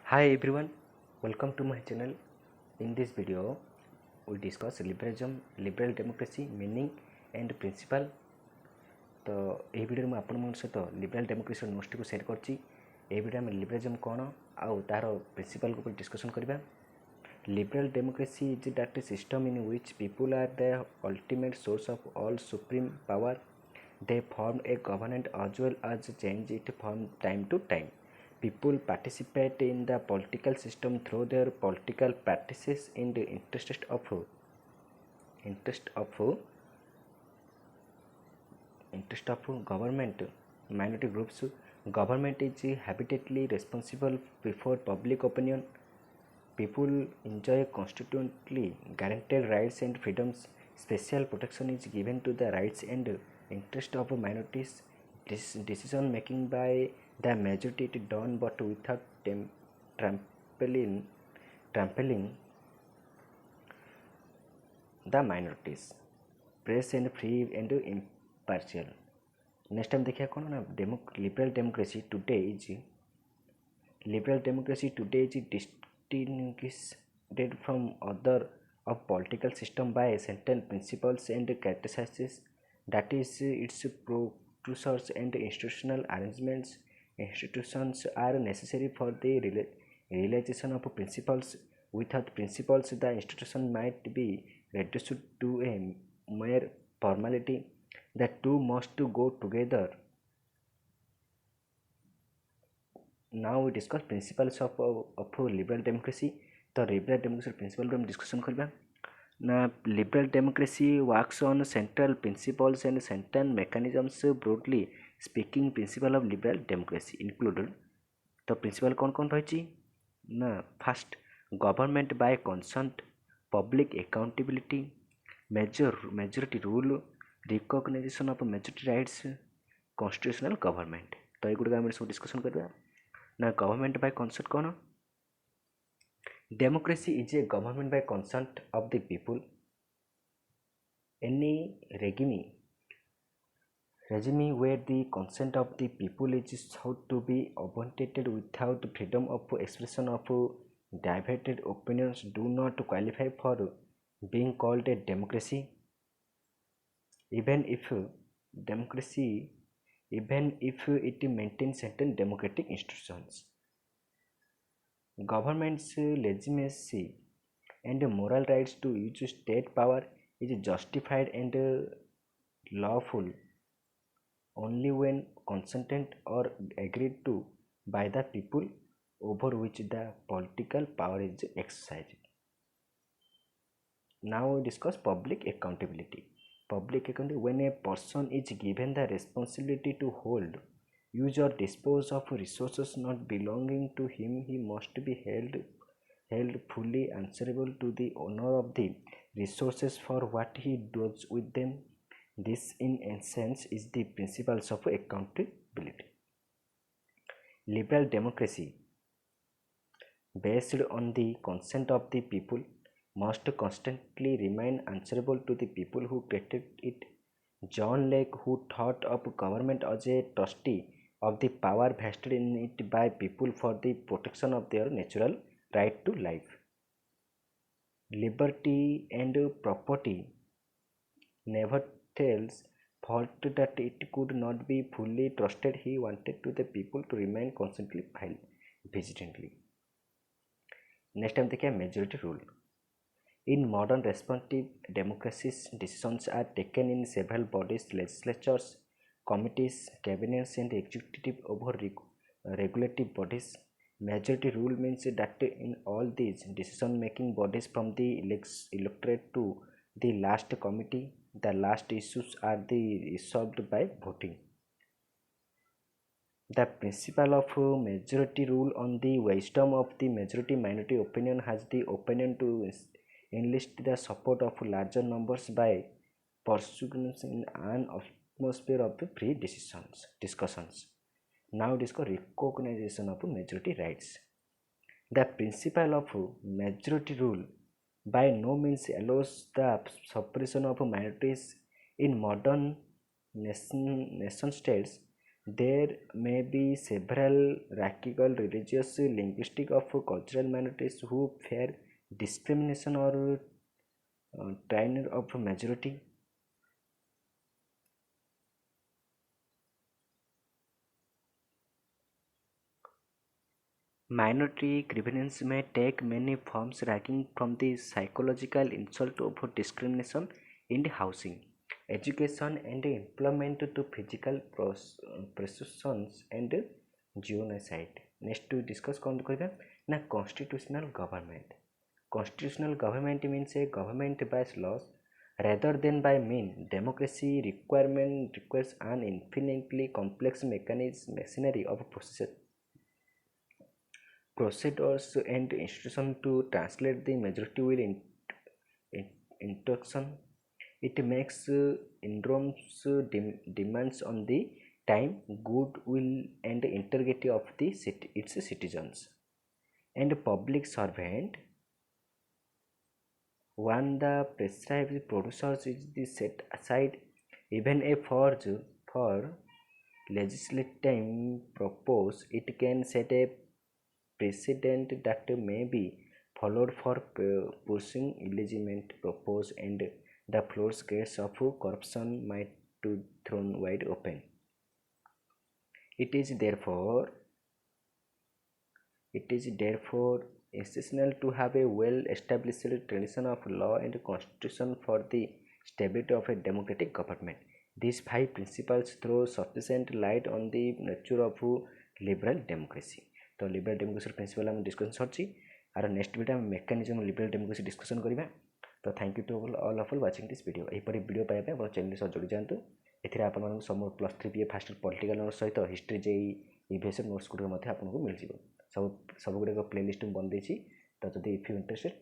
Hi everyone, welcome to my channel. In this video, we discuss liberalism, liberal democracy, meaning and principle. तो ये video में आपण सहित लिबराल democracy notes को share करछि। ए वीडियो में लिबरालिज्म कौन आउ तार प्रिंसिपल को डिस्कशन करबा। Liberal democracy is that system in which people are the ultimate source of all supreme power. They form a government as well as change it from time to time. People participate in the political system through their political practices in the interest of government. Minority groups. Government is habitually responsible before public opinion. People enjoy constitutionally guaranteed rights and freedoms. Special protection is given to the rights and interest of minorities. This decision making by the majority is done but without trampling the minorities. Press and free and impartial. Next time देखिए कौन ना liberal democracy today is distinguished from other of political system by certain principles and characteristics, that is its procedures and institutional arrangements. Institutions are necessary for the realization of principles. Without principles, the institution might be reduced to a mere formality. The two must go together. Now we discuss principles of liberal democracy. तो liberal democracy principle हम discussion करबा ना. Liberal democracy works on central principles and certain mechanisms. Broadly speaking, principle of liberal democracy included. तो principle कौन कौन रही ना. First, government by consent, public accountability, majority rule, recognition of majority rights, constitutional government. तो ये good आम सब discussion करबा ना. गवर्नमेंट बाय कंसेंट कौन. Democracy is a government by consent of the people. Any regime where the consent of the people is thought to be abrogated without freedom of expression of diverted opinions do not qualify for being called a democracy. Even if it maintains certain democratic institutions. Government's legitimacy and moral rights to use state power is justified and lawful only when consented or agreed to by the people over which the political power is exercised. Now we discuss public accountability. Public accountability: when a person is given the responsibility to hold, use or dispose of resources not belonging to him, he must be held fully answerable to the owner of the resources for what he does with them. This in essence is the principles of accountability. Liberal democracy, based on the consent of the people, must constantly remain answerable to the people who created it. John Locke, who thought of government as a trustee of the power vested in it by people for the protection of their natural right to life, liberty and property, nevertheless thought that it could not be fully trusted. He wanted to the people to remain constantly vigilantly. Next time देखिए majority rule. In modern responsive democracies, decisions are taken in several bodies, legislatures, committees, cabinets, and executive over regulative bodies. Majority rule means that in all these decision-making bodies, from the electorate to the last committee, the last issues are resolved by voting. The principle of majority rule on the wisdom of the majority-minority opinion has the opinion to enlist the support of larger numbers by pursuing in an atmosphere of free discussions. Now discuss recognition of majority rights. The principle of majority rule by no means allows the suppression of minorities. In modern nation states, There may be several racial, religious, linguistic, or cultural minorities who fear discrimination or tyranny of majority. Minority grievance may take many forms, ranging from the psychological insult of discrimination in the housing, education, and employment to physical persecutions and genocide. Next, to discuss कौन कहते ना constitutional government. Constitutional government means a government by laws rather than by mean. Democracy requirement requires an infinitely complex mechanism machinery of procedures and institutions to translate the majority will into action. It makes enormous demands on the time, goodwill, and integrity of its citizens. And public servant, when the prescribed producers is the set aside even a forge for legislative purpose, it can set a precedent that may be followed for pushing illegitimate purpose, and the floodgates of corruption might be thrown wide open. It is therefore essential to have a well-established tradition of law and constitution for the stability of a democratic government. These five principles throw sufficient light on the nature of liberal democracy. तो liberal democracy principle आम discussion सरी आर next video mechanism liberal democracy discussion करवा तो thank you to all of watching this video यहीपरी video पाइबा आप channel सह जोड़ी जातु एथिरे आपन सब +3 बीए फास्ट पॉलिटिकल नोट्स सहित history G E EVS notes good आपको मिल सब गुड़ाक प्लेलिस्ट बन देती तो जब इफ यू इंटरेस्टेड